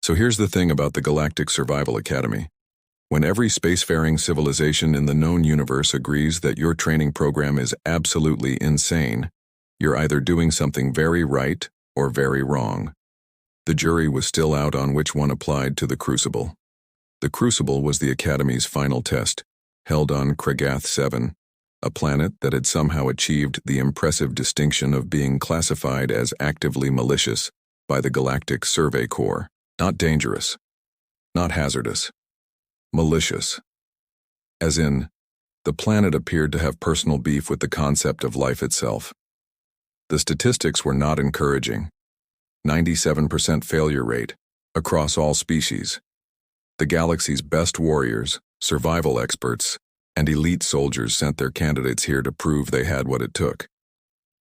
So here's the thing about the Galactic Survival Academy. When every spacefaring civilization in the known universe agrees that your training program is absolutely insane, you're either doing something very right or very wrong. The jury was still out on which one applied to the Crucible. The Crucible was the Academy's final test, held on Kragath 7, a planet that had somehow achieved the impressive distinction of being classified as actively malicious by the Galactic Survey Corps. Not dangerous, not hazardous, malicious. As in, the planet appeared to have personal beef with the concept of life itself. The statistics were not encouraging. 97% failure rate across all species. The galaxy's best warriors, survival experts, and elite soldiers sent their candidates here to prove they had what it took.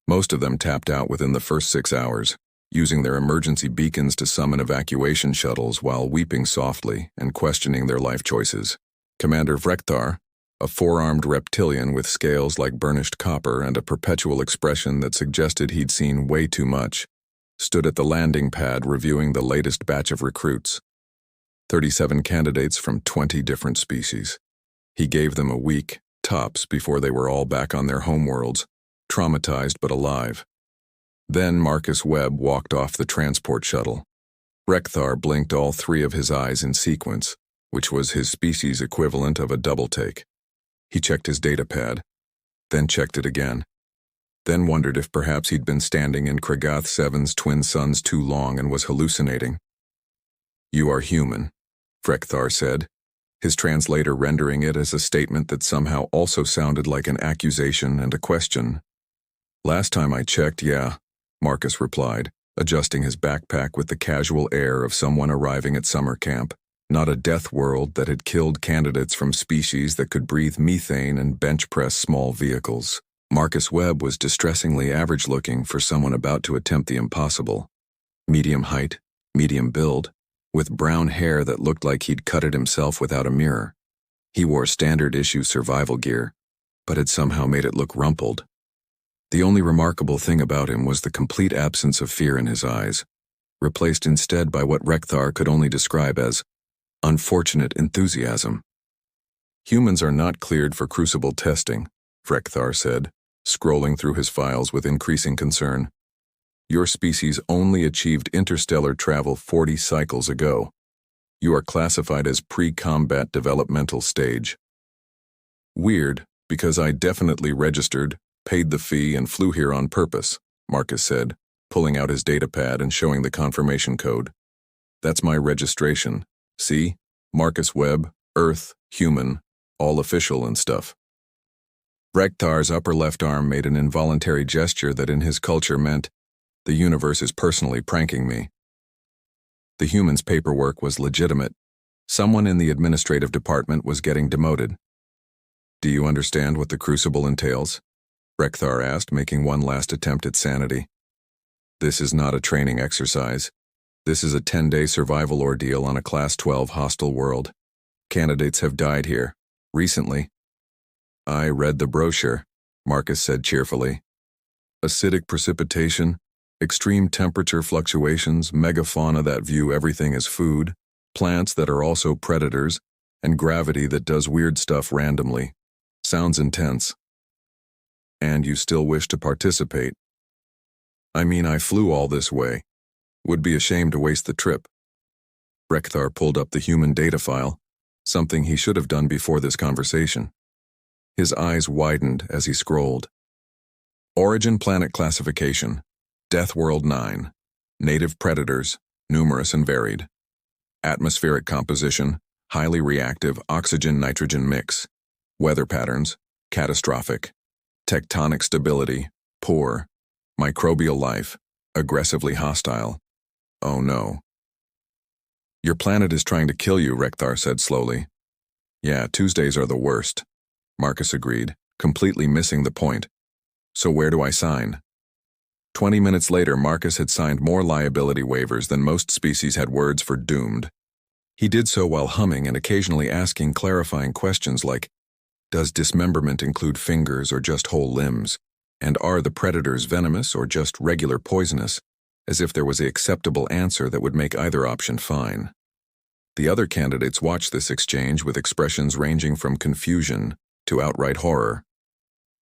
Most of them tapped out within the first 6 hours, using their emergency beacons to summon evacuation shuttles while weeping softly and questioning their life choices. Commander Vrekthar, a four-armed reptilian with scales like burnished copper and a perpetual expression that suggested he'd seen way too much, stood at the landing pad reviewing the latest batch of recruits. 37 candidates from 20 different species. He gave them a week, tops, before they were all back on their homeworlds, traumatized but alive. Then Marcus Webb walked off the transport shuttle. Vrekthar blinked all three of his eyes in sequence, which was his species' equivalent of a double-take. He checked his data pad, then checked it again, then wondered if perhaps he'd been standing in Kragath 7's twin suns too long and was hallucinating. "You are human," Vrekthar said, his translator rendering it as a statement that somehow also sounded like an accusation and a question. "Last time I checked, yeah," Marcus replied, adjusting his backpack with the casual air of someone arriving at summer camp. Not a death world that had killed candidates from species that could breathe methane and bench press small vehicles. Marcus Webb was distressingly average-looking for someone about to attempt the impossible. Medium height, medium build, with brown hair that looked like he'd cut it himself without a mirror. He wore standard-issue survival gear, but had somehow made it look rumpled. The only remarkable thing about him was the complete absence of fear in his eyes, replaced instead by what Vrekthar could only describe as unfortunate enthusiasm. "Humans are not cleared for crucible testing," Vrekthar said, scrolling through his files with increasing concern. "Your species only achieved interstellar travel 40 cycles ago. You are classified as pre-combat developmental stage." "Weird, because I definitely registered, paid the fee, and flew here on purpose," Marcus said, pulling out his data pad and showing the confirmation code. "That's my registration. See? Marcus Webb, Earth, human, all official and stuff." Vrekthar's upper left arm made an involuntary gesture that in his culture meant, "The universe is personally pranking me." The human's paperwork was legitimate. Someone in the administrative department was getting demoted. "Do you understand what the Crucible entails?" Vrekthar asked, making one last attempt at sanity. "This is not a training exercise. This is a 10-day survival ordeal on a Class 12 hostile world. Candidates have died here. Recently." "I read the brochure," Marcus said cheerfully. "Acidic precipitation, extreme temperature fluctuations, megafauna that view everything as food, plants that are also predators, and gravity that does weird stuff randomly. Sounds intense. And you still wish to participate? I mean, I flew all this way. Would be ashamed to waste the trip." Vrekthar pulled up the human data file, something he should have done before this conversation. His eyes widened as he scrolled. "Origin planet classification. Deathworld 9. Native predators, numerous and varied. Atmospheric composition, highly reactive oxygen-nitrogen mix. Weather patterns, catastrophic. Tectonic stability, poor. Microbial life, aggressively hostile. Oh no." "Your planet is trying to kill you," Vrekthar said slowly. "Yeah, Tuesdays are the worst," Marcus agreed, completely missing the point. "So where do I sign?" 20 minutes later, Marcus had signed more liability waivers than most species had words for doomed. He did so while humming and occasionally asking clarifying questions like, does dismemberment include fingers or just whole limbs? And are the predators venomous or just regular poisonous? as if there was an acceptable answer that would make either option fine. The other candidates watched this exchange with expressions ranging from confusion to outright horror.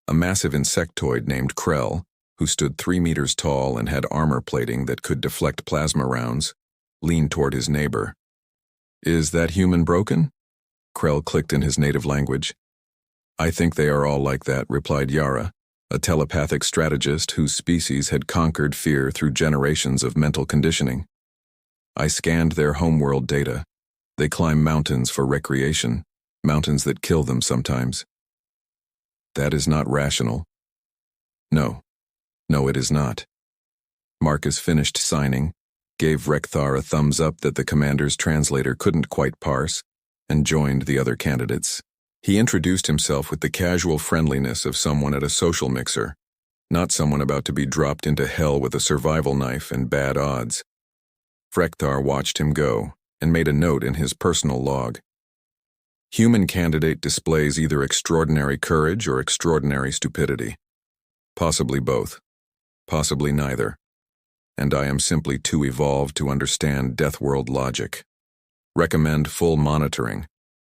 A massive insectoid named Krell, who stood 3 meters tall and had armor plating that could deflect plasma rounds, leaned toward his neighbor. "Is that human broken?" Krell clicked in his native language. "I think they are all like that," replied Yara, a telepathic strategist whose species had conquered fear through generations of mental conditioning. "I scanned their homeworld data. They climb mountains for recreation, mountains that kill them sometimes." "That is not rational." No, it is not." Marcus finished signing, gave Rekthar a thumbs up that the commander's translator couldn't quite parse, and joined the other candidates. He introduced himself with the casual friendliness of someone at a social mixer, not someone about to be dropped into hell with a survival knife and bad odds. Rekthar watched him go and made a note in his personal log. "Human candidate displays either extraordinary courage or extraordinary stupidity. Possibly both. Possibly neither. And I am simply too evolved to understand Deathworld logic. Recommend full monitoring.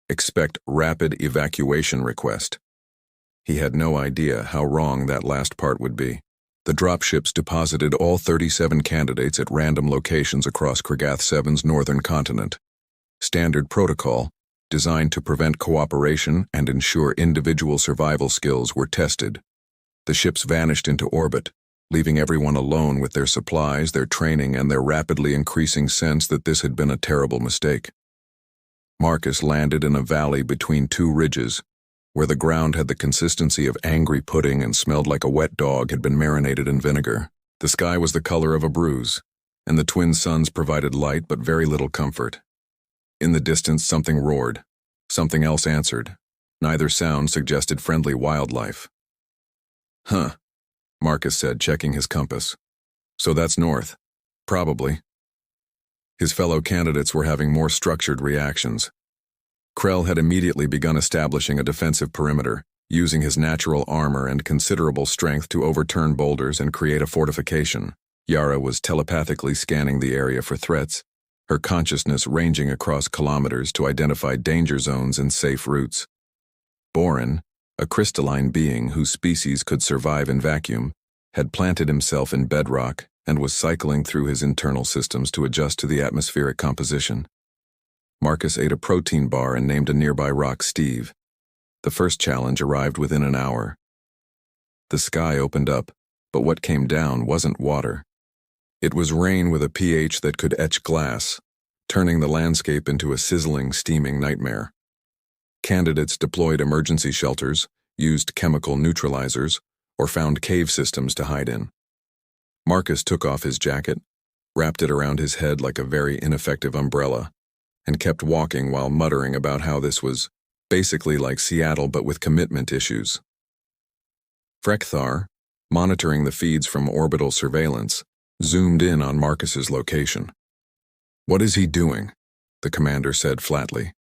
Expect rapid evacuation request." He had no idea how wrong that last part would be. The dropships deposited all 37 candidates at random locations across Kragath 7's northern continent. Standard protocol, designed to prevent cooperation and ensure individual survival skills, were tested. The ships vanished into orbit, leaving everyone alone with their supplies, their training, and their rapidly increasing sense that this had been a terrible mistake. Marcus landed in a valley between 2 ridges, where the ground had the consistency of angry pudding and smelled like a wet dog had been marinated in vinegar. The sky was the color of a bruise, and the twin suns provided light but very little comfort. In the distance, something roared. Something else answered. Neither sound suggested friendly wildlife. "Huh," Marcus said, checking his compass. "So that's north." "Probably." His fellow candidates were having more structured reactions. Krell had immediately begun establishing a defensive perimeter, using his natural armor and considerable strength to overturn boulders and create a fortification. Yara was telepathically scanning the area for threats, her consciousness ranging across kilometers to identify danger zones and safe routes. Borin, a crystalline being whose species could survive in vacuum, had planted himself in bedrock and was cycling through his internal systems to adjust to the atmospheric composition. Marcus ate a protein bar and named a nearby rock Steve. The first challenge arrived within an hour. The sky opened up, but what came down wasn't water. It was rain with a pH that could etch glass, turning the landscape into a sizzling, steaming nightmare. Candidates deployed emergency shelters, used chemical neutralizers, or found cave systems to hide in. Marcus took off his jacket, wrapped it around his head like a very ineffective umbrella, and kept walking while muttering about how this was basically like Seattle but with commitment issues. Rekthar, monitoring the feeds from orbital surveillance, zoomed in on Marcus's location. "What is he doing?" the commander said flatly.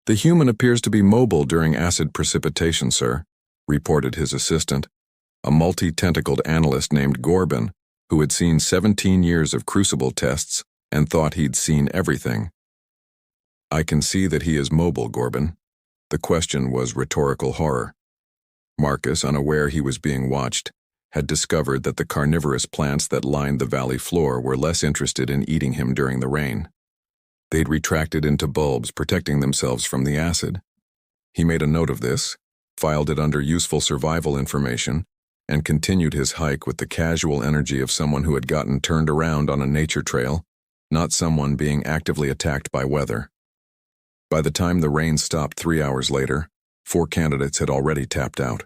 "The human appears to be mobile during acid precipitation, sir," reported his assistant, a multi-tentacled analyst named Gorbin, who had seen 17 years of crucible tests and thought he'd seen everything. "I can see that he is mobile, Gorbin." The question was rhetorical horror. Marcus, unaware he was being watched, had discovered that the carnivorous plants that lined the valley floor were less interested in eating him during the rain. They'd retracted into bulbs, protecting themselves from the acid. He made a note of this, filed it under useful survival information, and continued his hike with the casual energy of someone who had gotten turned around on a nature trail, not someone being actively attacked by weather. By the time the rain stopped 3 hours later, 4 candidates had already tapped out.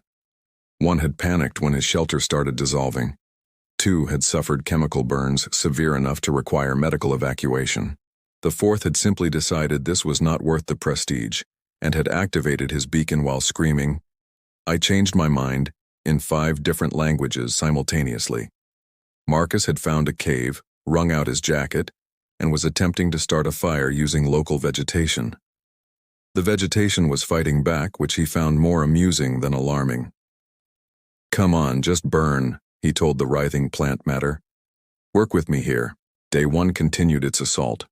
One had panicked when his shelter started dissolving. 2 had suffered chemical burns severe enough to require medical evacuation. The 4th had simply decided this was not worth the prestige and had activated his beacon while screaming, "I changed my mind," in 5 different languages simultaneously. Marcus had found a cave, wrung out his jacket, and was attempting to start a fire using local vegetation. The vegetation was fighting back, which he found more amusing than alarming. "Come on, just burn," he told the writhing plant matter. Work with me here. Day 1 continued its assault.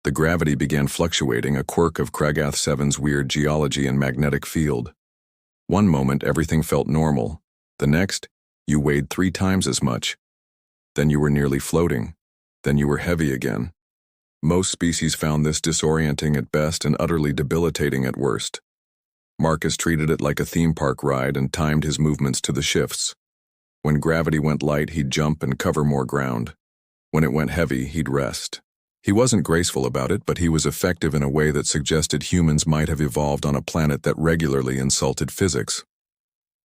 The gravity began fluctuating, a quirk of Kragath 7's weird geology and magnetic field. One moment everything felt normal. The next, you weighed 3 times as much. Then you were nearly floating. Then you were heavy again. Most species found this disorienting at best and utterly debilitating at worst. Marcus treated it like a theme park ride and timed his movements to the shifts. When gravity went light, he'd jump and cover more ground. When it went heavy, he'd rest. He wasn't graceful about it, but he was effective in a way that suggested humans might have evolved on a planet that regularly insulted physics.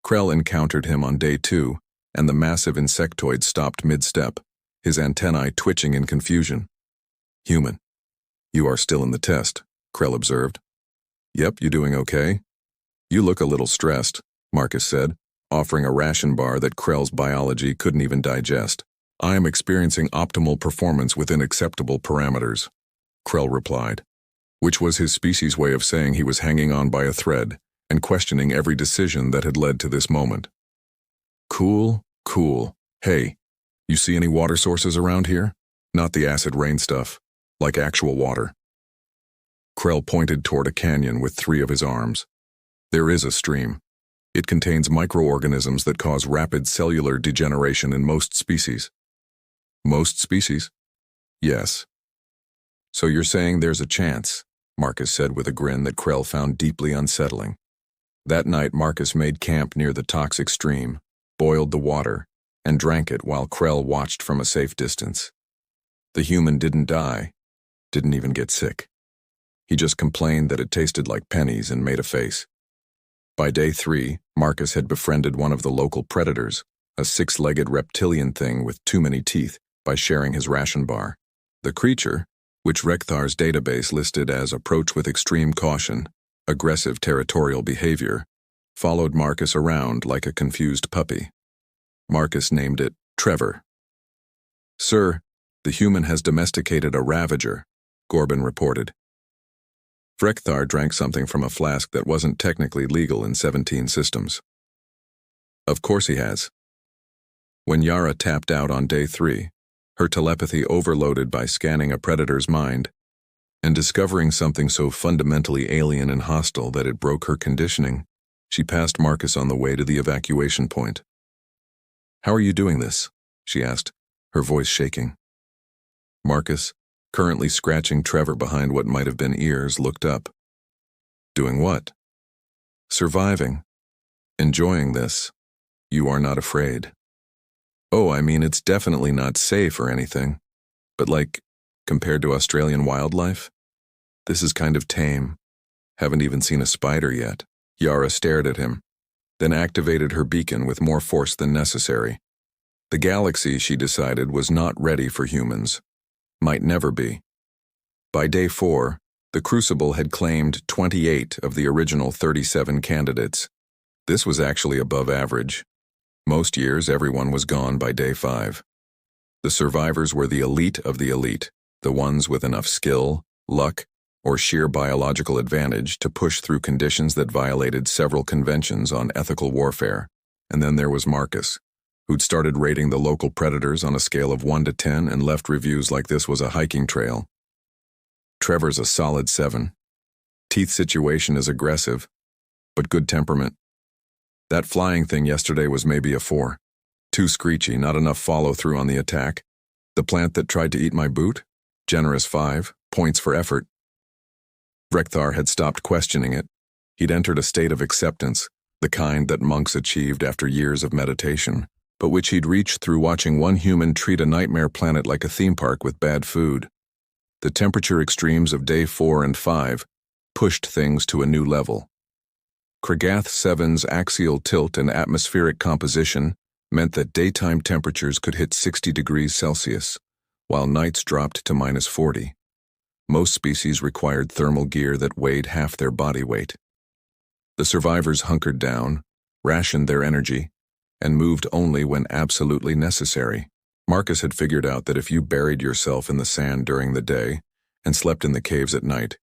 Krell encountered him on day 2, and the massive insectoid stopped mid-step, his antennae twitching in confusion. "Human, you are still in the test," Krell observed. "Yep, you doing okay?" "You look a little stressed," Marcus said, offering a ration bar that Krell's biology couldn't even digest. "I am experiencing optimal performance within acceptable parameters," Krell replied, which was his species' way of saying he was hanging on by a thread and questioning every decision that had led to this moment. "Cool, cool. Hey, you see any water sources around here? Not the acid rain stuff, like actual water." Krell pointed toward a canyon with 3 of his arms. "There is a stream. It contains microorganisms that cause rapid cellular degeneration in most species." "Most species?" "Yes." "So you're saying there's a chance," Marcus said with a grin that Krell found deeply unsettling. That night, Marcus made camp near the toxic stream, boiled the water, and drank it while Krell watched from a safe distance. The human didn't die, didn't even get sick. He just complained that it tasted like pennies and made a face. By day 3, Marcus had befriended one of the local predators, a 6-legged reptilian thing with too many teeth, by sharing his ration bar. The creature, which Rekthar's database listed as approach with extreme caution, aggressive territorial behavior, followed Marcus around like a confused puppy. Marcus named it Trevor. "Sir, the human has domesticated a ravager," Gorbin reported. Rekthar drank something from a flask that wasn't technically legal in 17 systems. "Of course he has." When Yara tapped out on day 3, her telepathy overloaded by scanning a predator's mind and discovering something so fundamentally alien and hostile that it broke her conditioning, she passed Marcus on the way to the evacuation point. "How are you doing this?" she asked, her voice shaking. Marcus, currently scratching Trevor behind what might have been ears, looked up. "Doing what?" "Surviving. Enjoying this. You are not afraid." "Oh, I mean, it's definitely not safe or anything. But like, compared to Australian wildlife, this is kind of tame. Haven't even seen a spider yet." Yara stared at him, then activated her beacon with more force than necessary. The galaxy, she decided, was not ready for humans. Might never be. By day 4, the Crucible had claimed 28 of the original 37 candidates. This was actually above average. Most years, everyone was gone by day 5. The survivors were the elite of the elite, the ones with enough skill, luck, or sheer biological advantage to push through conditions that violated several conventions on ethical warfare. And then there was Marcus, who'd started rating the local predators on a scale of 1 to 10 and left reviews like this was a hiking trail. Trevor's a solid 7. Teeth situation is aggressive, but good temperament. That flying thing yesterday was maybe a 4. Too screechy, not enough follow-through on the attack. The plant that tried to eat my boot? Generous 5, points for effort. Rekthar had stopped questioning it. He'd entered a state of acceptance, the kind that monks achieved after years of meditation, but which he'd reached through watching one human treat a nightmare planet like a theme park with bad food. The temperature extremes of day 4 and 5 pushed things to a new level. Kragath 7's axial tilt and atmospheric composition meant that daytime temperatures could hit 60 degrees Celsius, while nights dropped to -40. Most species required thermal gear that weighed half their body weight. The survivors hunkered down, rationed their energy, and moved only when absolutely necessary. Marcus had figured out that if you buried yourself in the sand during the day and slept in the caves at night,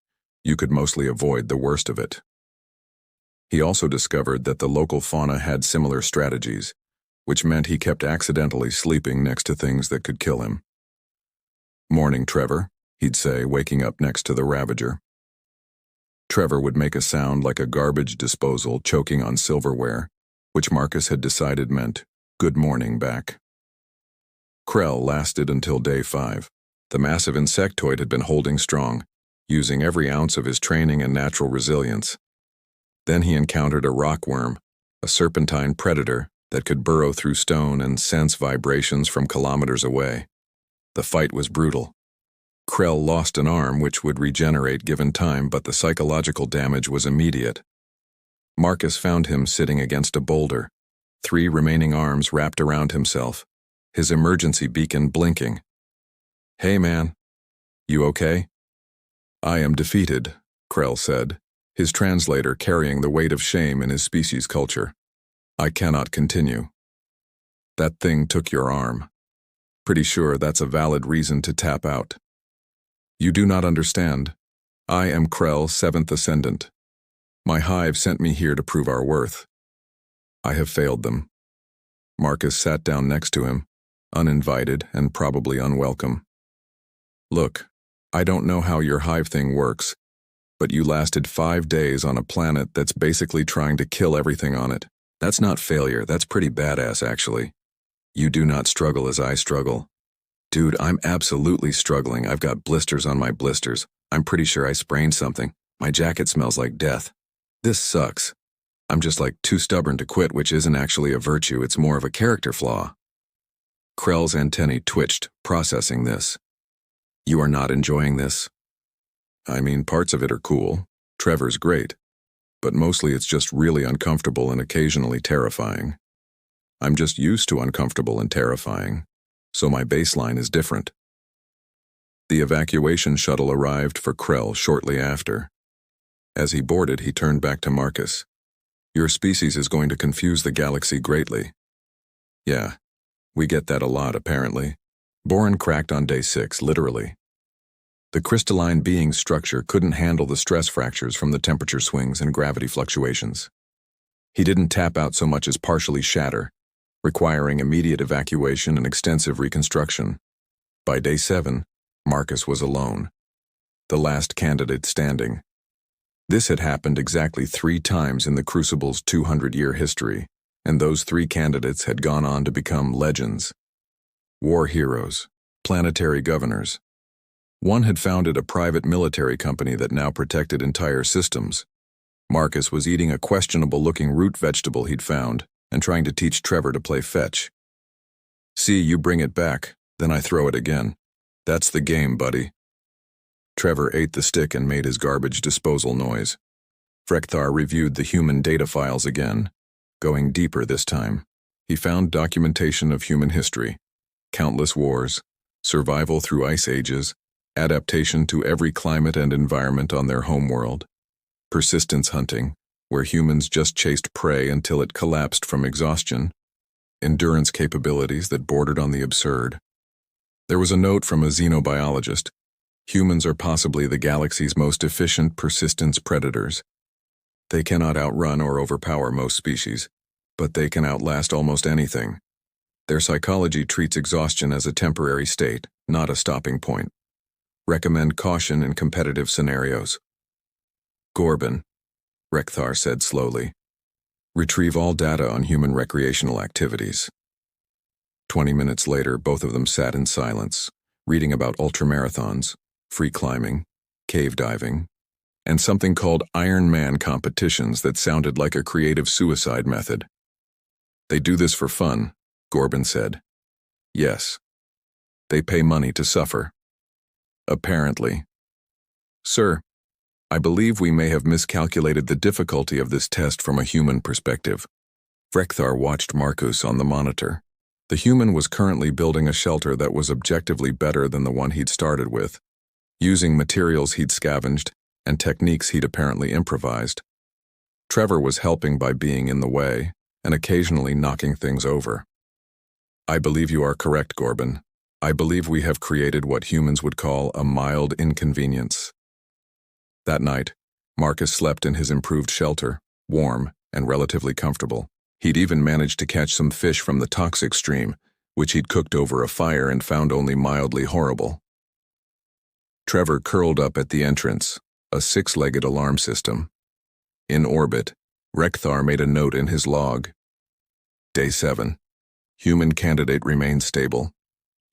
you could mostly avoid the worst of it. He also discovered that the local fauna had similar strategies, which meant he kept accidentally sleeping next to things that could kill him. "Morning, Trevor," he'd say, waking up next to the Ravager. Trevor would make a sound like a garbage disposal choking on silverware, which Marcus had decided meant good morning back. Krell lasted until day 5. The massive insectoid had been holding strong, using every ounce of his training and natural resilience. Then he encountered a rockworm, a serpentine predator that could burrow through stone and sense vibrations from kilometers away. The fight was brutal. Krell lost an arm which would regenerate given time, but the psychological damage was immediate. Marcus found him sitting against a boulder, 3 remaining arms wrapped around himself, his emergency beacon blinking. "Hey man, you okay?" "I am defeated," Krell said, his translator carrying the weight of shame in his species culture. "I cannot continue. That thing took your arm. Pretty sure that's a valid reason to tap out." "You do not understand. I am Krell, 7th Ascendant. My hive sent me here to prove our worth. I have failed them." Marcus sat down next to him, uninvited and probably unwelcome. "Look, I don't know how your hive thing works, but you lasted 5 days on a planet that's basically trying to kill everything on it. That's not failure, that's pretty badass actually. You do not struggle as I struggle." "Dude, I'm absolutely struggling. I've got blisters on my blisters. I'm pretty sure I sprained something. My jacket smells like death. This sucks. I'm just like too stubborn to quit, which isn't actually a virtue, it's more of a character flaw." Krell's antennae twitched, processing this. "You are not enjoying this?" "I mean, parts of it are cool. Trevor's great. But mostly it's just really uncomfortable and occasionally terrifying. I'm just used to uncomfortable and terrifying, so my baseline is different." The evacuation shuttle arrived for Krell shortly after. As he boarded, he turned back to Marcus. "Your species is going to confuse the galaxy greatly." "Yeah, we get that a lot, apparently." Boren cracked on day 6, literally. The crystalline being's structure couldn't handle the stress fractures from the temperature swings and gravity fluctuations. He didn't tap out so much as partially shatter, requiring immediate evacuation and extensive reconstruction. By day 7, Marcus was alone, the last candidate standing. This had happened exactly 3 times in the Crucible's 200-year history, and those 3 candidates had gone on to become legends. War heroes, planetary governors. One had founded a private military company that now protected entire systems. Marcus was eating a questionable-looking root vegetable he'd found and trying to teach Trevor to play fetch. "See, you bring it back, then I throw it again. That's the game, buddy." Trevor ate the stick and made his garbage disposal noise. Frekthar reviewed the human data files again, going deeper this time. He found documentation of human history, countless wars, survival through ice ages, adaptation to every climate and environment on their homeworld, persistence hunting, where humans just chased prey until it collapsed from exhaustion, endurance capabilities that bordered on the absurd. There was a note from a xenobiologist: humans are possibly the galaxy's most efficient persistence predators. They cannot outrun or overpower most species, but they can outlast almost anything. Their psychology treats exhaustion as a temporary state, not a stopping point. Recommend caution in competitive scenarios. "Gorban," Rekthar said slowly. "Retrieve all data on human recreational activities." 20 minutes later, both of them sat in silence, reading about ultramarathons, free climbing, cave diving, and something called Iron Man competitions that sounded like a creative suicide method. "They do this for fun," Gorban said. "Yes. They pay money to suffer." "Apparently." "Sir, I believe we may have miscalculated the difficulty of this test from a human perspective." Frekthar watched Marcus on the monitor. The human was currently building a shelter that was objectively better than the one he'd started with, using materials he'd scavenged and techniques he'd apparently improvised. Trevor was helping by being in the way and occasionally knocking things over. "I believe you are correct, Gorban. I believe we have created what humans would call a mild inconvenience." That night, Marcus slept in his improved shelter, warm and relatively comfortable. He'd even managed to catch some fish from the toxic stream, which he'd cooked over a fire and found only mildly horrible. Trevor curled up at the entrance, a six-legged alarm system. In orbit, Rekthar made a note in his log. Day 7. Human candidate remains stable.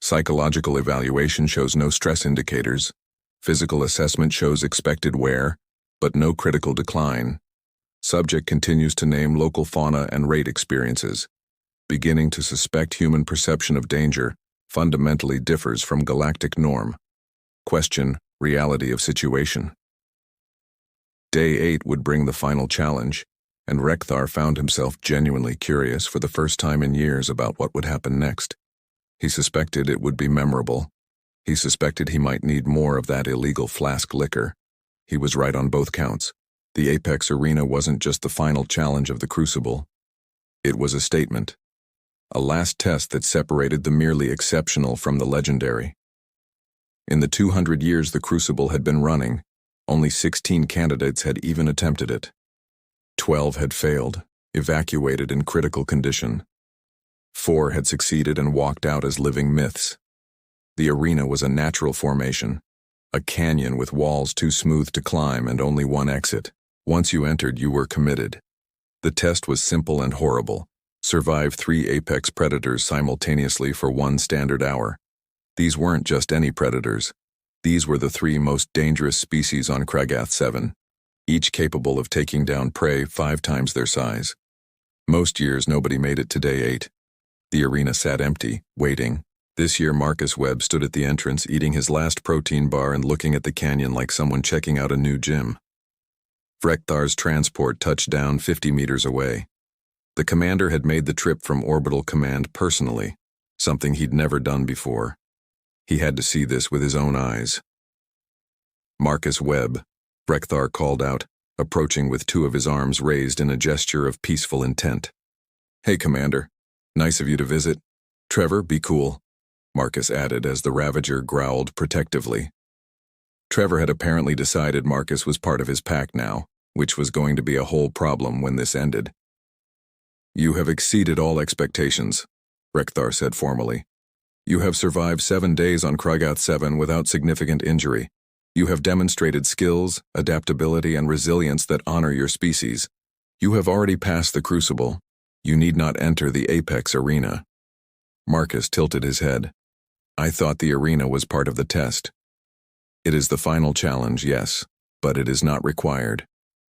Psychological evaluation shows no stress indicators. Physical assessment shows expected wear, but no critical decline. Subject continues to name local fauna and rate experiences. Beginning to suspect human perception of danger fundamentally differs from galactic norm. Question, reality of situation. Day 8 would bring the final challenge, and Rekthar found himself genuinely curious for the first time in years about what would happen next. He suspected it would be memorable. He suspected he might need more of that illegal flask liquor. He was right on both counts. The Apex Arena wasn't just the final challenge of the Crucible. It was a statement. A last test that separated the merely exceptional from the legendary. In the 200 years the Crucible had been running, only 16 candidates had even attempted it. 12 had failed, evacuated in critical condition. 4 had succeeded and walked out as living myths. The arena was a natural formation, a canyon with walls too smooth to climb and only one exit. Once you entered, you were committed. The test was simple and horrible. Survive 3 apex predators simultaneously for 1 standard hour. These weren't just any predators. These were the 3 most dangerous species on Kragath 7, each capable of taking down prey 5 times their size. Most years nobody made it to day 8. The arena sat empty, waiting. This year Marcus Webb stood at the entrance eating his last protein bar and looking at the canyon like someone checking out a new gym. Rekthar's transport touched down 50 meters away. The commander had made the trip from Orbital Command personally, something he'd never done before. He had to see this with his own eyes. Marcus Webb, Rekthar called out, approaching with 2 of his arms raised in a gesture of peaceful intent. Hey, Commander. Nice of you to visit. Trevor, be cool, Marcus added as the Ravager growled protectively. Trevor had apparently decided Marcus was part of his pack now, which was going to be a whole problem when this ended. You have exceeded all expectations, Rekthar said formally. You have survived 7 days on Kragath 7 without significant injury. You have demonstrated skills, adaptability, and resilience that honor your species. You have already passed the Crucible. You need not enter the Apex Arena. Marcus tilted his head. I thought the arena was part of the test. It is the final challenge, yes, but it is not required.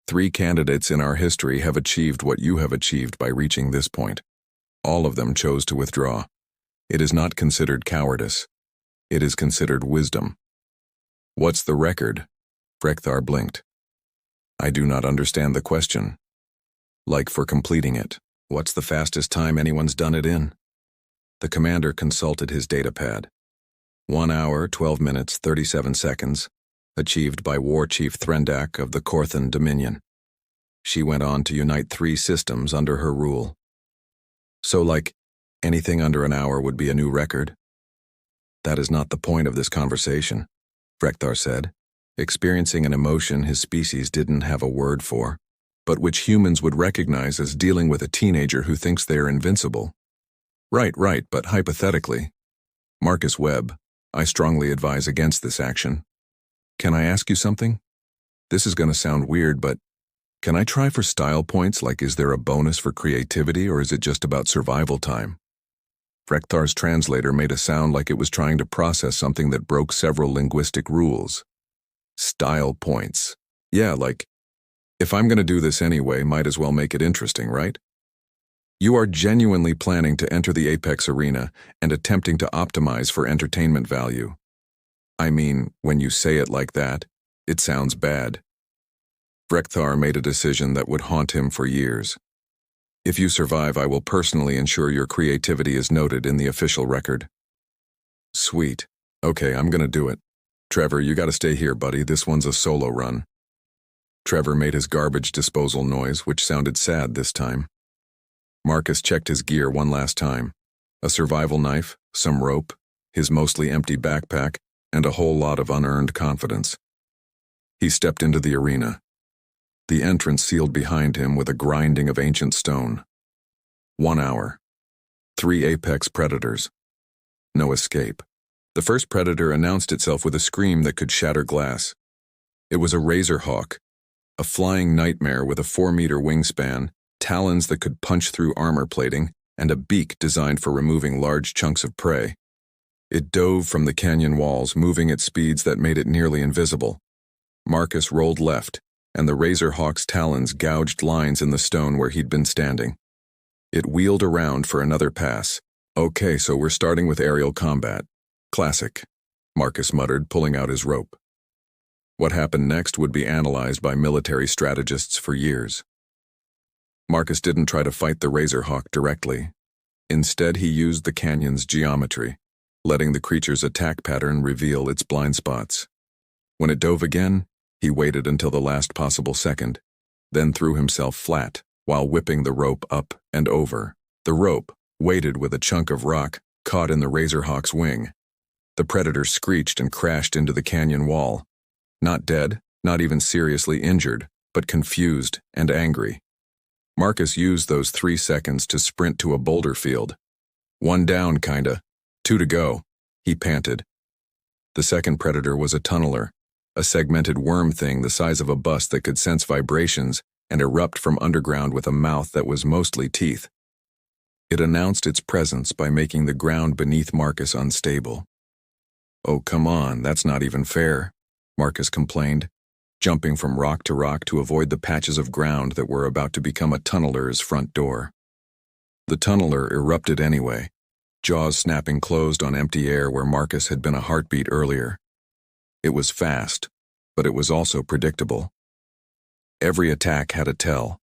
3 candidates in our history have achieved what you have achieved by reaching this point. All of them chose to withdraw. It is not considered cowardice. It is considered wisdom. What's the record? Rekthar blinked. I do not understand the question. Like for completing it, what's the fastest time anyone's done it in? The commander consulted his datapad. 1 hour, 12 minutes, 37 seconds, achieved by War Chief Threndak of the Korthan Dominion. She went on to unite 3 systems under her rule. So like, anything under an hour would be a new record? That is not the point of this conversation, Rekthar said, experiencing an emotion his species didn't have a word for, but which humans would recognize as dealing with a teenager who thinks they are invincible. Right, but hypothetically. Marcus Webb, I strongly advise against this action. Can I ask you something? This is going to sound weird, but can I try for style points, like is there a bonus for creativity or is it just about survival time? Rekthar's translator made a sound like it was trying to process something that broke several linguistic rules. Style points. Yeah, like, if I'm going to do this anyway, might as well make it interesting, right? You are genuinely planning to enter the Apex Arena and attempting to optimize for entertainment value. I mean, when you say it like that, it sounds bad. Rekthar made a decision that would haunt him for years. If you survive, I will personally ensure your creativity is noted in the official record. Sweet. Okay, I'm gonna do it. Trevor, you gotta stay here, buddy. This one's a solo run. Trevor made his garbage disposal noise, which sounded sad this time. Marcus checked his gear one last time. A survival knife, some rope, his mostly empty backpack, and a whole lot of unearned confidence. He stepped into the arena. The entrance sealed behind him with a grinding of ancient stone. 1 hour. 3 apex predators. No escape. The first predator announced itself with a scream that could shatter glass. It was a razor hawk, a flying nightmare with a 4-meter wingspan, talons that could punch through armor plating, and a beak designed for removing large chunks of prey. It dove from the canyon walls, moving at speeds that made it nearly invisible. Marcus rolled left, and the razor hawk's talons gouged lines in the stone where he'd been standing. It wheeled around for another pass. "Okay, so we're starting with aerial combat. Classic," Marcus muttered, pulling out his rope. What happened next would be analyzed by military strategists for years. Marcus didn't try to fight the razor hawk directly. Instead, he used the canyon's geometry, letting the creature's attack pattern reveal its blind spots. When it dove again, he waited until the last possible second, then threw himself flat while whipping the rope up and over. The rope, weighted with a chunk of rock, caught in the razor hawk's wing. The predator screeched and crashed into the canyon wall. Not dead, not even seriously injured, but confused and angry. Marcus used those 3 seconds to sprint to a boulder field. "1 down, kinda. 2 to go," he panted. The second predator was a tunneler, a segmented worm thing the size of a bus that could sense vibrations and erupt from underground with a mouth that was mostly teeth. It announced its presence by making the ground beneath Marcus unstable. "Oh, come on, that's not even fair," Marcus complained, jumping from rock to rock to avoid the patches of ground that were about to become a tunneler's front door. The tunneler erupted anyway, jaws snapping closed on empty air where Marcus had been a heartbeat earlier. It was fast, but it was also predictable. Every attack had a tell,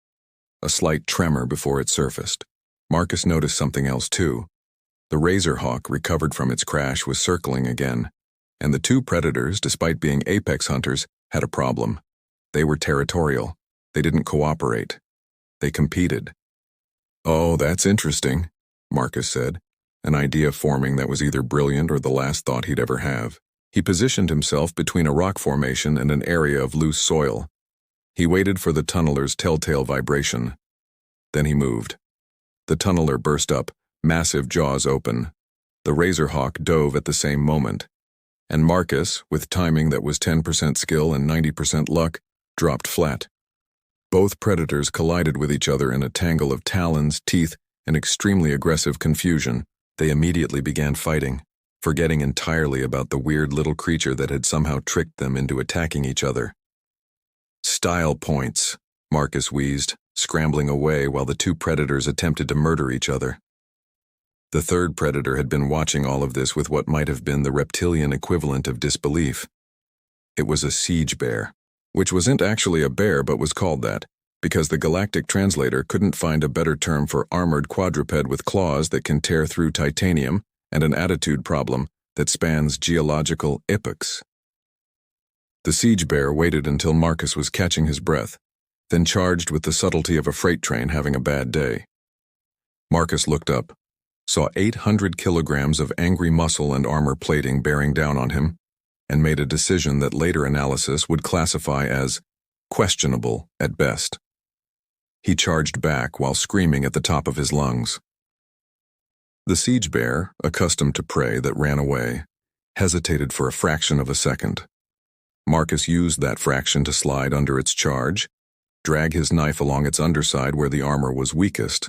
a slight tremor before it surfaced. Marcus noticed something else too. The razor hawk, recovered from its crash, was circling again, and the 2 predators, despite being apex hunters, had a problem. They were territorial. They didn't cooperate. They competed. "Oh, that's interesting," Marcus said, an idea forming that was either brilliant or the last thought he'd ever have. He positioned himself between a rock formation and an area of loose soil. He waited for the tunneler's telltale vibration. Then he moved. The tunneler burst up, massive jaws open. The razor hawk dove at the same moment, and Marcus, with timing that was 10% skill and 90% luck, dropped flat. Both predators collided with each other in a tangle of talons, teeth, and extremely aggressive confusion. They immediately began fighting, forgetting entirely about the weird little creature that had somehow tricked them into attacking each other. "Style points," Marcus wheezed, scrambling away while the 2 predators attempted to murder each other. The third predator had been watching all of this with what might have been the reptilian equivalent of disbelief. It was a siege bear, which wasn't actually a bear but was called that, because the galactic translator couldn't find a better term for armored quadruped with claws that can tear through titanium and an attitude problem that spans geological epochs. The siege bear waited until Marcus was catching his breath, then charged with the subtlety of a freight train having a bad day. Marcus looked up, saw 800 kilograms of angry muscle and armor plating bearing down on him, and made a decision that later analysis would classify as questionable at best. He charged back while screaming at the top of his lungs. The siege bear, accustomed to prey that ran away, hesitated for a fraction of a second. Marcus used that fraction to slide under its charge, drag his knife along its underside where the armor was weakest,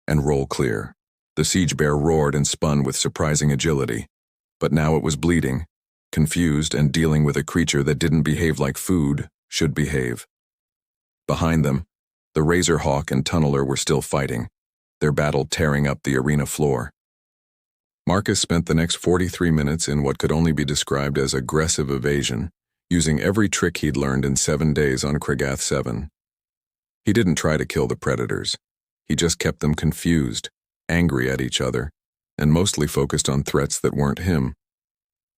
and roll clear. The siege bear roared and spun with surprising agility, but now it was bleeding, confused and dealing with a creature that didn't behave like food should behave. Behind them, the razor hawk and tunneler were still fighting, their battle tearing up the arena floor. Marcus spent the next 43 minutes in what could only be described as aggressive evasion, using every trick he'd learned in 7 days on Kregath 7. He didn't try to kill the predators. He just kept them confused, angry at each other, and mostly focused on threats that weren't him.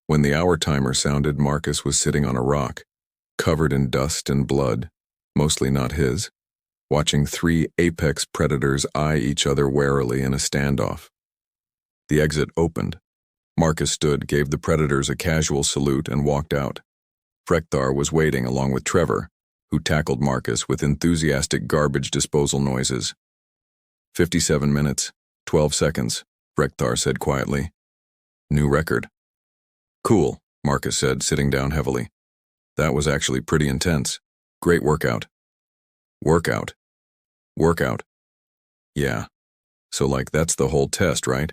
When the hour timer sounded, Marcus was sitting on a rock, covered in dust and blood, mostly not his, watching 3 apex predators eye each other warily in a standoff. The exit opened. Marcus stood, gave the predators a casual salute, and walked out. Frekthar was waiting along with Trevor, who tackled Marcus with enthusiastic garbage disposal noises. 57 minutes, 12 seconds, Rekthar said quietly. New record. Cool, Marcus said, sitting down heavily. That was actually pretty intense. Great workout. Workout. Workout. Yeah. So that's the whole test, right?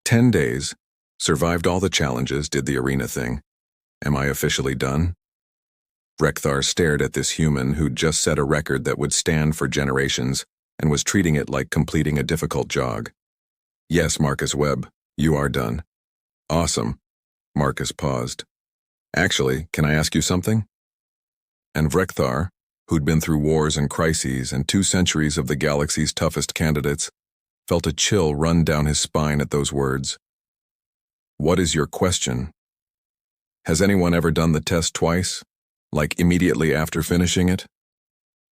10 days. Survived all the challenges, did the arena thing. Am I officially done? Rekthar stared at this human who'd just set a record that would stand for generations and was treating it like completing a difficult jog. Yes, Marcus Webb, you are done. Awesome. Marcus paused. Actually, can I ask you something? And Rekthar, who'd been through wars and crises and 2 centuries of the galaxy's toughest candidates, felt a chill run down his spine at those words. What is your question? Has anyone ever done the test twice? Like immediately after finishing it?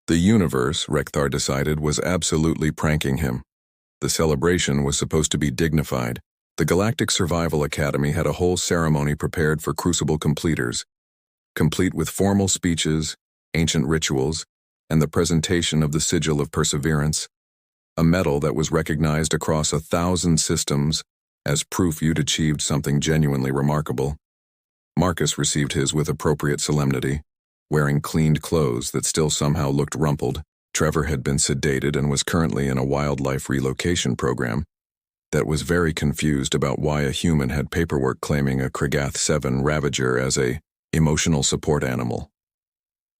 The universe, Rekthar decided, was absolutely pranking him. The celebration was supposed to be dignified. The Galactic Survival Academy had a whole ceremony prepared for Crucible completers, complete with formal speeches, ancient rituals, and the presentation of the Sigil of Perseverance, a medal that was recognized across 1,000 systems as proof you'd achieved something genuinely remarkable. Marcus received his with appropriate solemnity, wearing cleaned clothes that still somehow looked rumpled. Trevor had been sedated and was currently in a wildlife relocation program that was very confused about why a human had paperwork claiming a Kragath 7 Ravager as a emotional support animal.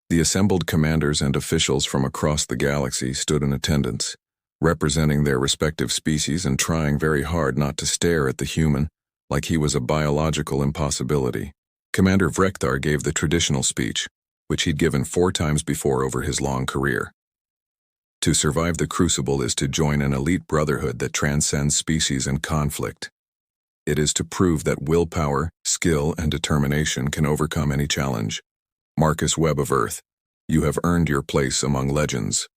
The assembled commanders and officials from across the galaxy stood in attendance, representing their respective species and trying very hard not to stare at the human like he was a biological impossibility. Commander Rekthar gave the traditional speech, which he'd given 4 times before over his long career. To survive the Crucible is to join an elite brotherhood that transcends species and conflict. It is to prove that willpower, skill, and determination can overcome any challenge. Marcus Webb of Earth, you have earned your place among legends.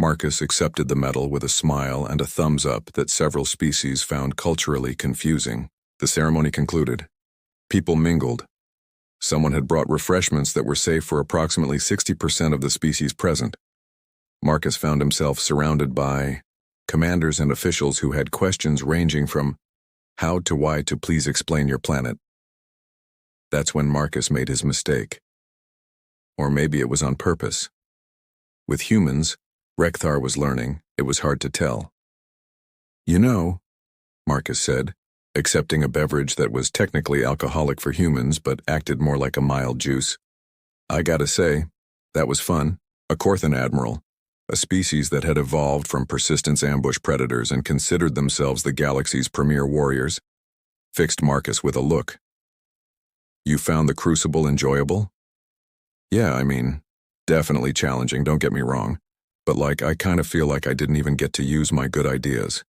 Marcus accepted the medal with a smile and a thumbs up that several species found culturally confusing. The ceremony concluded. People mingled. Someone had brought refreshments that were safe for approximately 60% of the species present. Marcus found himself surrounded by commanders and officials who had questions ranging from how to why to please explain your planet. That's when Marcus made his mistake. Or maybe it was on purpose. With humans, Rekthar was learning, it was hard to tell. You know, Marcus said, accepting a beverage that was technically alcoholic for humans but acted more like a mild juice. I gotta say, that was fun. A Korthan admiral, a species that had evolved from persistence ambush predators and considered themselves the galaxy's premier warriors, fixed Marcus with a look. You found the Crucible enjoyable? Yeah, definitely challenging, don't get me wrong, but I kind of feel like I didn't even get to use my good ideas.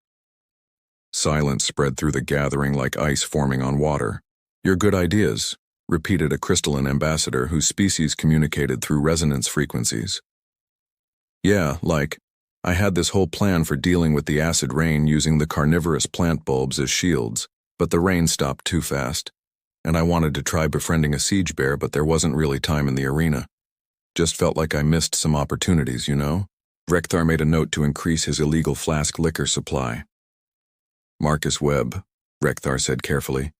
Silence spread through the gathering like ice forming on water. Your good ideas, repeated a crystalline ambassador whose species communicated through resonance frequencies. Yeah, I had this whole plan for dealing with the acid rain using the carnivorous plant bulbs as shields, but the rain stopped too fast. And I wanted to try befriending a siege bear, but there wasn't really time in the arena. Just felt like I missed some opportunities, you know? Rekthar made a note to increase his illegal flask liquor supply. Marcus Webb, Rekthar said carefully,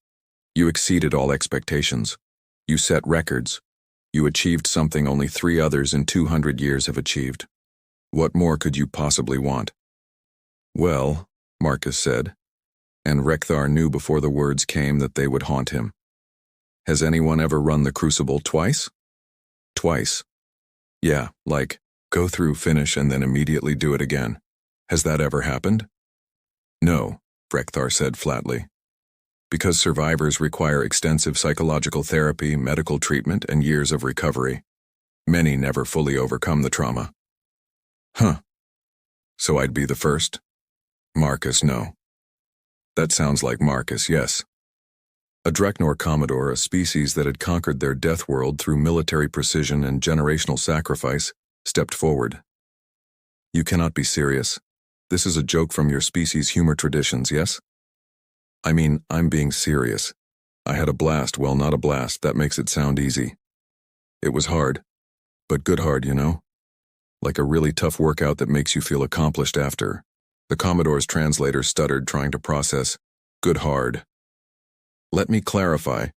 you exceeded all expectations. You set records. You achieved something only 3 others in 200 years have achieved. What more could you possibly want? Well, Marcus said, and Rekthar knew before the words came that they would haunt him. Has anyone ever run the Crucible twice? Twice. Yeah, go through, finish, and then immediately do it again. Has that ever happened? No, Rekthar said flatly. Because survivors require extensive psychological therapy, medical treatment, and years of recovery. Many never fully overcome the trauma. Huh. So I'd be the first? Marcus, no. That sounds like Marcus, yes. A Dreknor Commodore, a species that had conquered their Deathworld through military precision and generational sacrifice, stepped forward. You cannot be serious. This is a joke from your species' humor traditions, yes? I'm being serious. I had a blast, well, not a blast, that makes it sound easy. It was hard, but good hard, you know? Like a really tough workout that makes you feel accomplished after. The Commodore's translator stuttered, trying to process. Good hard. Let me clarify,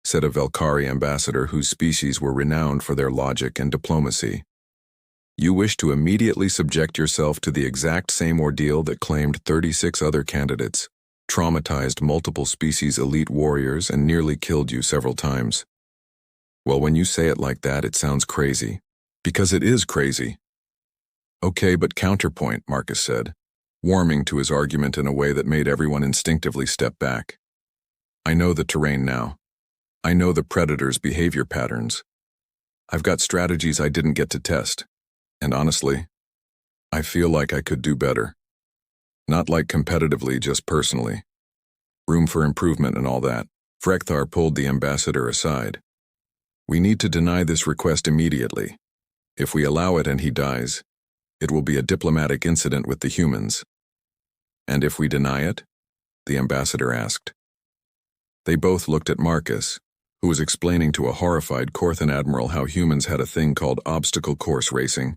said a Velkari ambassador whose species were renowned for their logic and diplomacy. You wish to immediately subject yourself to the exact same ordeal that claimed 36 other candidates, traumatized multiple species elite warriors, and nearly killed you several times. Well, when you say it like that, it sounds crazy. Because it is crazy. Okay, but counterpoint, Marcus said, warming to his argument in a way that made everyone instinctively step back. I know the terrain now. I know the predator's behavior patterns. I've got strategies I didn't get to test. And honestly, I feel like I could do better. Not like competitively, just personally. Room for improvement and all that. Frekthar pulled the ambassador aside. We need to deny this request immediately. If we allow it and he dies, it will be a diplomatic incident with the humans. And if we deny it? The ambassador asked. They both looked at Marcus, who was explaining to a horrified Korthan admiral how humans had a thing called obstacle course racing,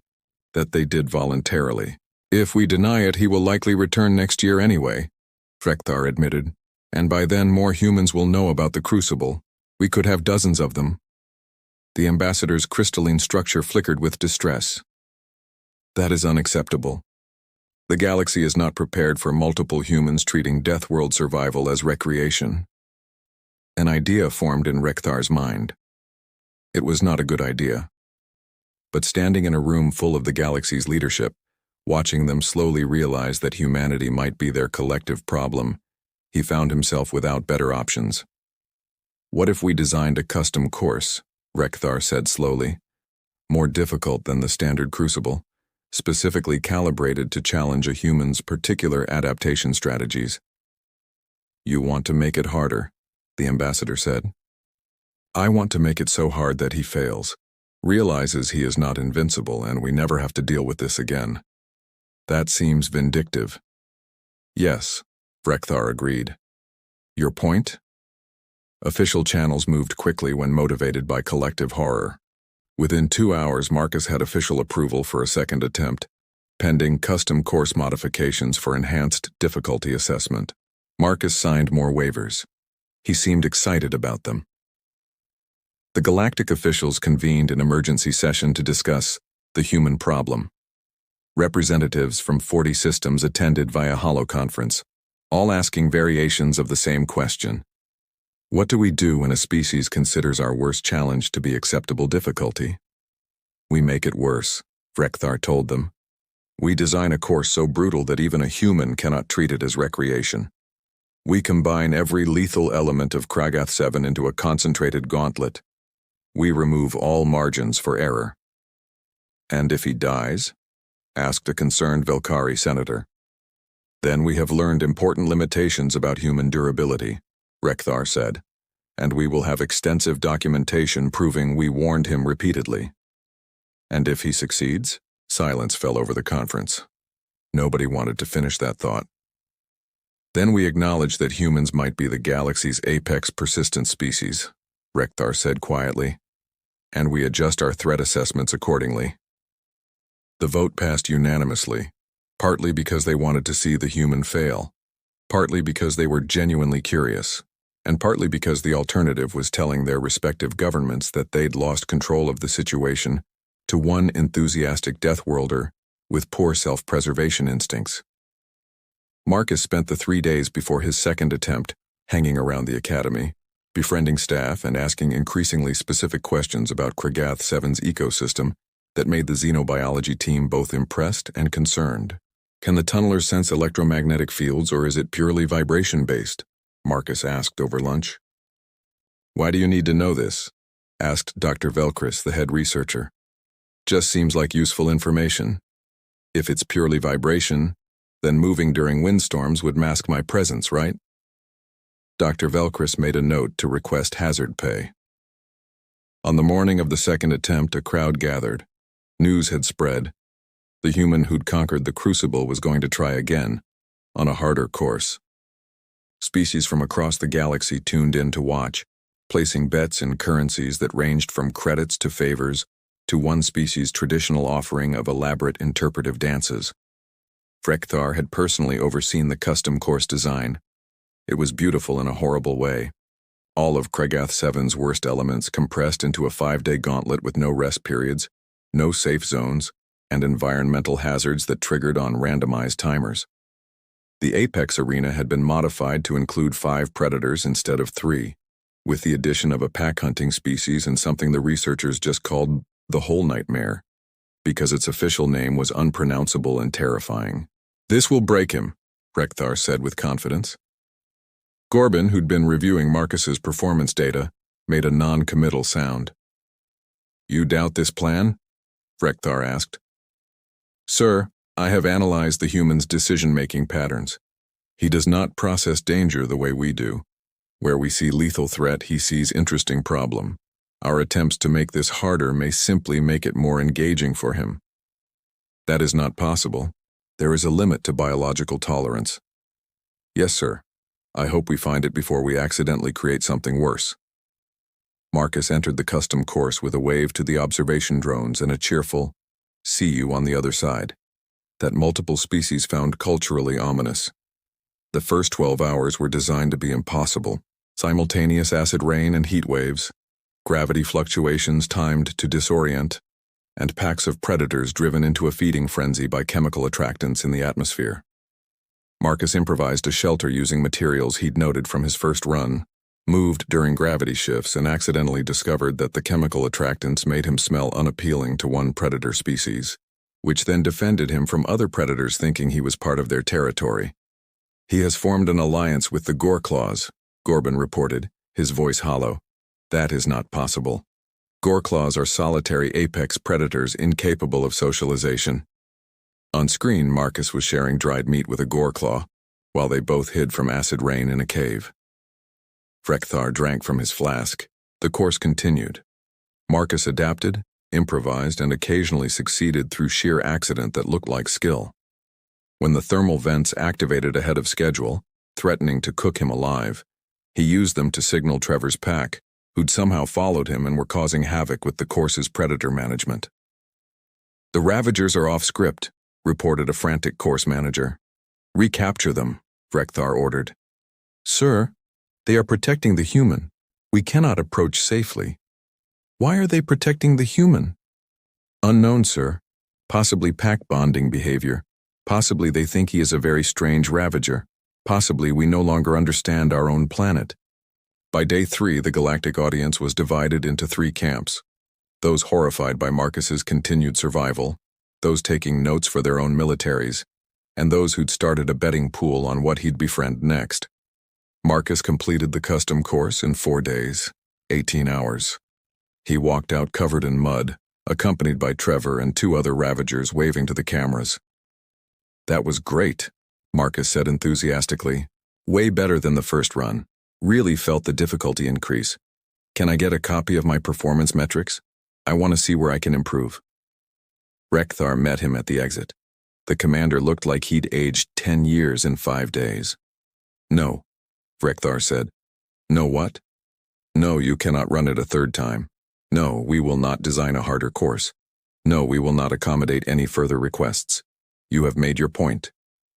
that they did voluntarily. If we deny it, he will likely return next year anyway, Frekthar admitted, and by then more humans will know about the Crucible. We could have dozens of them. The ambassador's crystalline structure flickered with distress. That is unacceptable. The galaxy is not prepared for multiple humans treating Deathworld survival as recreation. An idea formed in Rekthar's mind. It was not a good idea. But standing in a room full of the galaxy's leadership, watching them slowly realize that humanity might be their collective problem, he found himself without better options. What if we designed a custom course, Rekthar said slowly, more difficult than the standard Crucible, specifically calibrated to challenge a human's particular adaptation strategies? You want to make it harder, the ambassador said. I want to make it so hard that he fails, realizes he is not invincible, and we never have to deal with this again. That seems vindictive. Yes, Frekthar agreed. Your point? Official channels moved quickly when motivated by collective horror. Within 2 hours, Marcus had official approval for a second attempt, pending custom course modifications for enhanced difficulty assessment. Marcus signed more waivers. He seemed excited about them. The galactic officials convened an emergency session to discuss the human problem. Representatives from 40 systems attended via holoconference, all asking variations of the same question. What do we do when a species considers our worst challenge to be acceptable difficulty? We make it worse, Frekthar told them. We design a course so brutal that even a human cannot treat it as recreation. We combine every lethal element of Kragath 7 into a concentrated gauntlet. We remove all margins for error. And if he dies? Asked a concerned Velkari senator. Then we have learned important limitations about human durability, Rekthar said, and we will have extensive documentation proving we warned him repeatedly. And if he succeeds? Silence fell over the conference. Nobody wanted to finish that thought. Then we acknowledge that humans might be the galaxy's apex persistent species, Rekthar said quietly, and we adjust our threat assessments accordingly. The vote passed unanimously, partly because they wanted to see the human fail, partly because they were genuinely curious, and partly because the alternative was telling their respective governments that they'd lost control of the situation to one enthusiastic Deathworlder with poor self-preservation instincts. Marcus spent the 3 days before his second attempt hanging around the academy, befriending staff and asking increasingly specific questions about Kragath 7's ecosystem that made the xenobiology team both impressed and concerned. Can the tunnelers sense electromagnetic fields, or is it purely vibration-based? Marcus asked over lunch. Why do you need to know this? Asked Dr. Velkris, the head researcher. Just seems like useful information. If it's purely vibration, then moving during windstorms would mask my presence, right? Dr. Velkris made a note to request hazard pay. On the morning of the second attempt, a crowd gathered. News had spread. The human who'd conquered the Crucible was going to try again, on a harder course. Species from across the galaxy tuned in to watch, placing bets in currencies that ranged from credits to favors to one species' traditional offering of elaborate interpretive dances. Frekthar had personally overseen the custom course design. It was beautiful in a horrible way. All of Kregath 7's worst elements compressed into a 5-day gauntlet with no rest periods, no safe zones, and environmental hazards that triggered on randomized timers. The Apex arena had been modified to include 5 predators instead of 3, with the addition of a pack-hunting species and something the researchers just called the Whole Nightmare, because its official name was unpronounceable and terrifying. "This will break him," Frekthar said with confidence. Gorbin, who'd been reviewing Marcus's performance data, made a non-committal sound. "You doubt this plan?" Frekthar asked. "Sir, I have analyzed the human's decision-making patterns. He does not process danger the way we do. Where we see lethal threat, he sees interesting problem. Our attempts to make this harder may simply make it more engaging for him. That is not possible. There is a limit to biological tolerance." "Yes, sir. I hope we find it before we accidentally create something worse." Marcus entered the custom course with a wave to the observation drones and a cheerful, "See you on the other side," that multiple species found culturally ominous. The first 12 hours were designed to be impossible. Simultaneous acid rain and heat waves, gravity fluctuations timed to disorient, and packs of predators driven into a feeding frenzy by chemical attractants in the atmosphere. Marcus improvised a shelter using materials he'd noted from his first run, moved during gravity shifts, and accidentally discovered that the chemical attractants made him smell unappealing to one predator species, which then defended him from other predators thinking he was part of their territory. "He has formed an alliance with the Goreclaws," Gorbin reported, his voice hollow. "That is not possible. Goreclaws are solitary apex predators incapable of socialization." On screen, Marcus was sharing dried meat with a Goreclaw, while they both hid from acid rain in a cave. Frekthar drank from his flask. The course continued. Marcus adapted, improvised, and occasionally succeeded through sheer accident that looked like skill. When the thermal vents activated ahead of schedule, threatening to cook him alive, he used them to signal Trevor's pack, who'd somehow followed him and were causing havoc with the course's predator management. "The Ravagers are off script," reported a frantic course manager. "Recapture them," Frekthar ordered. "Sir, they are protecting the human. We cannot approach safely." "Why are they protecting the human?" "Unknown, sir. Possibly pack bonding behavior. Possibly they think he is a very strange Ravager. Possibly we no longer understand our own planet." By day 3, the galactic audience was divided into 3 camps. Those horrified by Marcus's continued survival, those taking notes for their own militaries, and those who'd started a betting pool on what he'd befriend next. Marcus completed the custom course in 4 days, 18 hours. He walked out covered in mud, accompanied by Trevor and 2 other Ravagers waving to the cameras. "That was great," Marcus said enthusiastically. "Way better than the first run. Really felt the difficulty increase. Can I get a copy of my performance metrics? I want to see where I can improve." Frekthar met him at the exit. The commander looked like he'd aged 10 years in 5 days. "No," Frekthar said. "No what?" "No, you cannot run it a 3rd time. No, we will not design a harder course. No, we will not accommodate any further requests. You have made your point.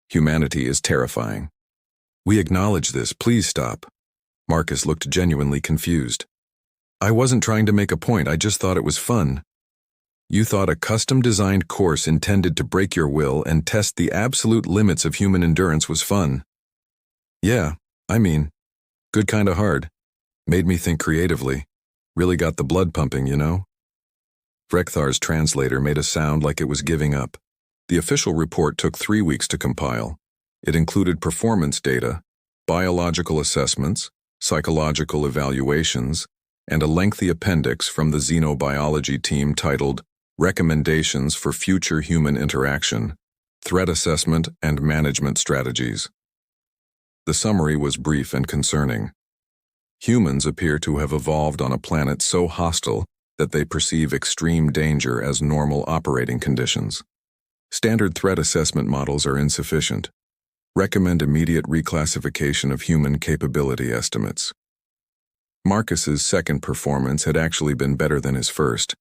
Humanity is terrifying." "We acknowledge this. Please stop." Marcus looked genuinely confused. "I wasn't trying to make a point. I just thought it was fun." "You thought a custom-designed course intended to break your will and test the absolute limits of human endurance was fun?" "Yeah, I mean, good kinda hard. Made me think creatively. Really got the blood pumping, you know?" Frekthar's translator made a sound like it was giving up. The official report took 3 weeks to compile. It included performance data, biological assessments, psychological evaluations, and a lengthy appendix from the xenobiology team titled Recommendations for Future Human Interaction, Threat Assessment and Management Strategies. The summary was brief and concerning. Humans appear to have evolved on a planet so hostile that they perceive extreme danger as normal operating conditions. Standard threat assessment models are insufficient. Recommend immediate reclassification of human capability estimates. Marcus's second performance had actually been better than his first,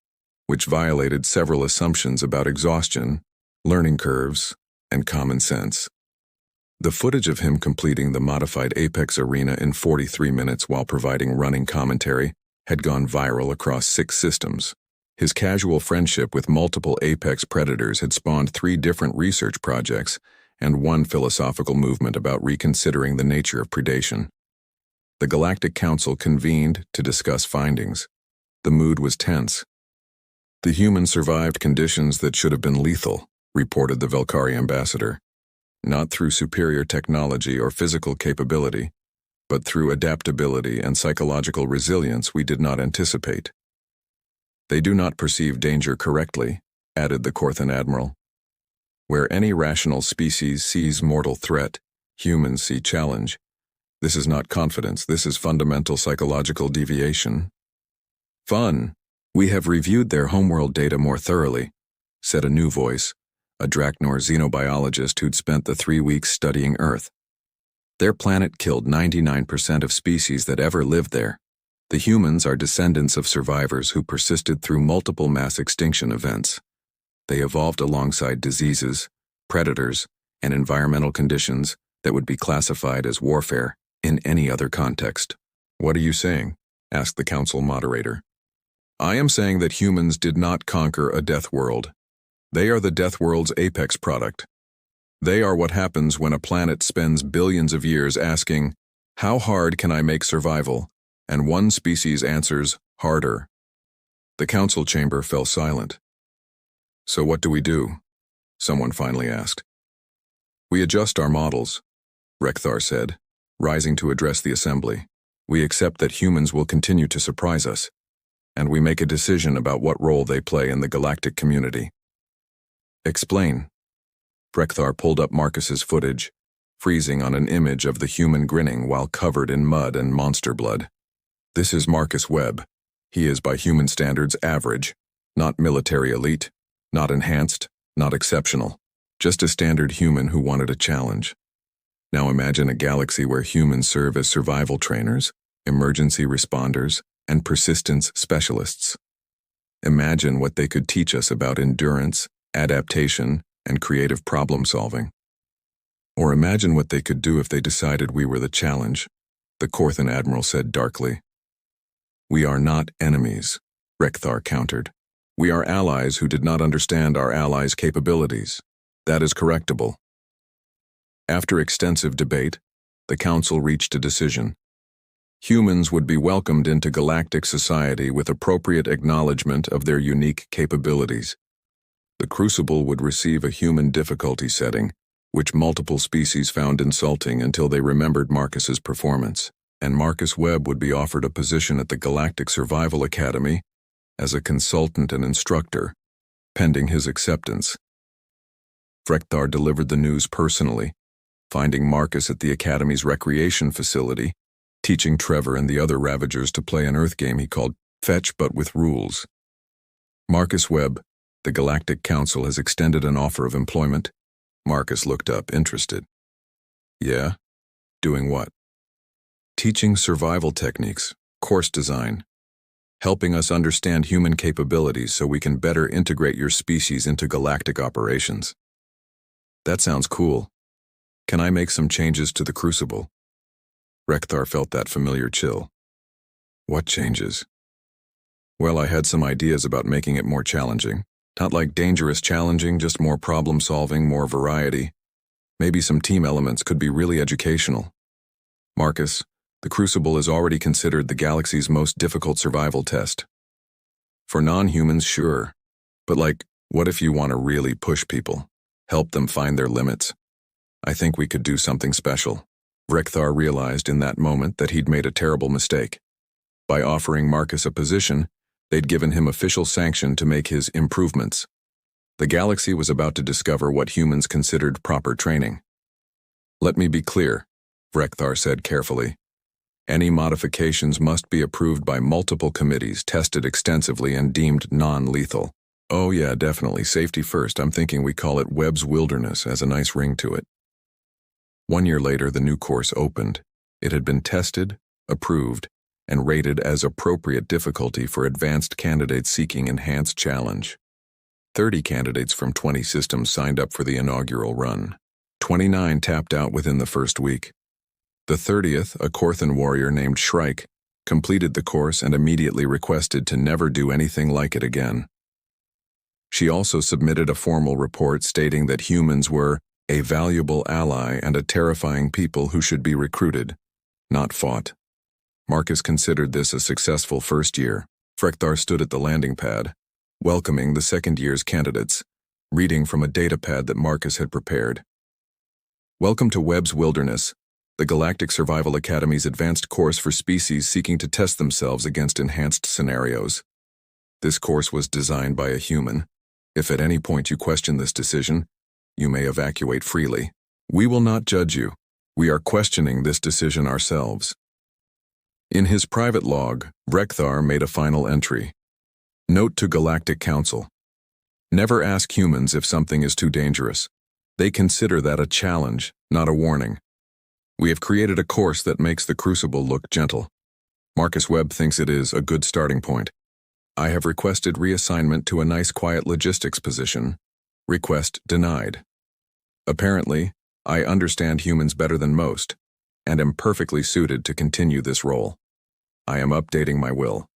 which violated several assumptions about exhaustion, learning curves, and common sense. The footage of him completing the modified Apex arena in 43 minutes while providing running commentary had gone viral across 6 systems. His casual friendship with multiple Apex predators had spawned 3 different research projects and 1 philosophical movement about reconsidering the nature of predation. The Galactic Council convened to discuss findings. The mood was tense. The humans survived conditions that should have been lethal, reported the Velkari ambassador. Not through superior technology or physical capability, but through adaptability and psychological resilience we did not anticipate. They do not perceive danger correctly, added the Korthan admiral. Where any rational species sees mortal threat, humans see challenge. This is not confidence, this is fundamental psychological deviation. Fun. We have reviewed their homeworld data more thoroughly, said a new voice, a Draknor xenobiologist who'd spent the 3 weeks studying Earth. Their planet killed 99% of species that ever lived there. The humans are descendants of survivors who persisted through multiple mass extinction events. They evolved alongside diseases, predators, and environmental conditions that would be classified as warfare in any other context. What are you saying? Asked the council moderator. I am saying that humans did not conquer a death world. They are the death world's apex product. They are what happens when a planet spends billions of years asking, how hard can I make survival? And one species answers, harder. The council chamber fell silent. So what do we do? Someone finally asked. We adjust our models, Rekthar said, rising to address the assembly. We accept that humans will continue to surprise us, and we make a decision about what role they play in the galactic community. Explain. Rekthar pulled up Marcus's footage, freezing on an image of the human grinning while covered in mud and monster blood. This is Marcus Webb. He is by human standards average, not military elite, not enhanced, not exceptional, just a standard human who wanted a challenge. Now imagine a galaxy where humans serve as survival trainers, emergency responders, and persistence specialists. Imagine what they could teach us about endurance, adaptation, and creative problem-solving. Or imagine what they could do if they decided we were the challenge, the Korthan admiral said darkly. We are not enemies, Rekthar countered. We are allies who did not understand our allies' capabilities. That is correctable. After extensive debate, the council reached a decision. Humans would be welcomed into galactic society with appropriate acknowledgement of their unique capabilities. The Crucible would receive a human difficulty setting, which multiple species found insulting until they remembered Marcus's performance, and Marcus Webb would be offered a position at the Galactic Survival Academy as a consultant and instructor, pending his acceptance. Rekthar delivered the news personally, finding Marcus at the Academy's recreation facility, teaching Trevor and the other Ravagers to play an Earth game he called Fetch but with rules. Marcus Webb, the Galactic Council has extended an offer of employment. Marcus looked up, interested. Yeah? Doing what? Teaching survival techniques, course design, helping us understand human capabilities so we can better integrate your species into galactic operations. That sounds cool. Can I make some changes to the Crucible? Rekthar felt that familiar chill. What changes? Well, I had some ideas about making it more challenging. Not like dangerous challenging, just more problem-solving, more variety. Maybe some team elements could be really educational. Marcus, the Crucible is already considered the galaxy's most difficult survival test. For non-humans, sure. But what if you want to really push people? Help them find their limits? I think we could do something special. Rekthar realized in that moment that he'd made a terrible mistake. By offering Marcus a position, they'd given him official sanction to make his improvements. The galaxy was about to discover what humans considered proper training. Let me be clear, Rekthar said carefully. Any modifications must be approved by multiple committees, tested extensively, and deemed non-lethal. Oh yeah, definitely, safety first. I'm thinking we call it Webb's Wilderness, as a nice ring to it. 1 year later, the new course opened. It had been tested, approved, and rated as appropriate difficulty for advanced candidates seeking enhanced challenge. 30 candidates from 20 systems signed up for the inaugural run. 29 tapped out within the first week. The 30th, a Korthan warrior named Shrike, completed the course and immediately requested to never do anything like it again. She also submitted a formal report stating that humans were a valuable ally and a terrifying people who should be recruited, not fought. Marcus considered this a successful first year. Frekthar stood at the landing pad, welcoming the second year's candidates, reading from a datapad that Marcus had prepared. Welcome to Webb's Wilderness, the Galactic Survival Academy's advanced course for species seeking to test themselves against enhanced scenarios. This course was designed by a human. If at any point you question this decision, you may evacuate freely. We will not judge you. We are questioning this decision ourselves. In his private log, Frekthar made a final entry. Note to Galactic Council. Never ask humans if something is too dangerous. They consider that a challenge, not a warning. We have created a course that makes the Crucible look gentle. Marcus Webb thinks it is a good starting point. I have requested reassignment to a nice quiet logistics position. Request denied. Apparently, I understand humans better than most, and am perfectly suited to continue this role. I am updating my will.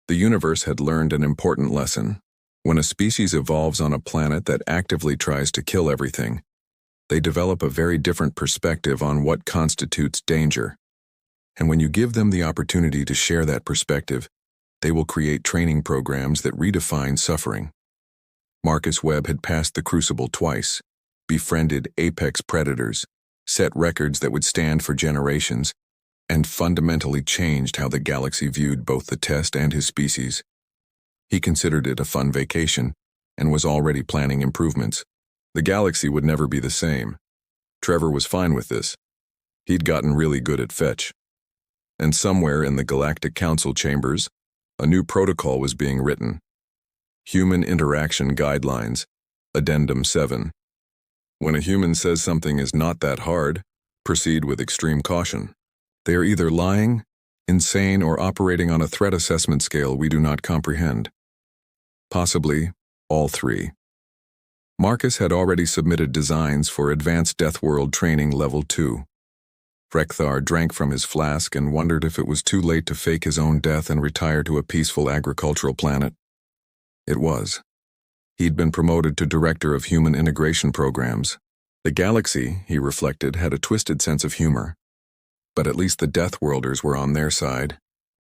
The universe had learned an important lesson. When a species evolves on a planet that actively tries to kill everything, they develop a very different perspective on what constitutes danger. And when you give them the opportunity to share that perspective, they will create training programs that redefine suffering. Marcus Webb had passed the Crucible twice, befriended apex predators, set records that would stand for generations, and fundamentally changed how the galaxy viewed both the test and his species. He considered it a fun vacation and was already planning improvements. The galaxy would never be the same. Trevor was fine with this. He'd gotten really good at fetch. And somewhere in the Galactic Council chambers, a new protocol was being written. Human Interaction Guidelines, Addendum 7. When a human says something is not that hard, proceed with extreme caution. They are either lying, insane, or operating on a threat assessment scale we do not comprehend. Possibly all three. Marcus had already submitted designs for Advanced Deathworld Training Level 2. Frekthar drank from his flask and wondered if it was too late to fake his own death and retire to a peaceful agricultural planet. It was. He'd been promoted to Director of Human Integration Programs. The galaxy, he reflected, had a twisted sense of humor. But at least the Deathworlders were on their side.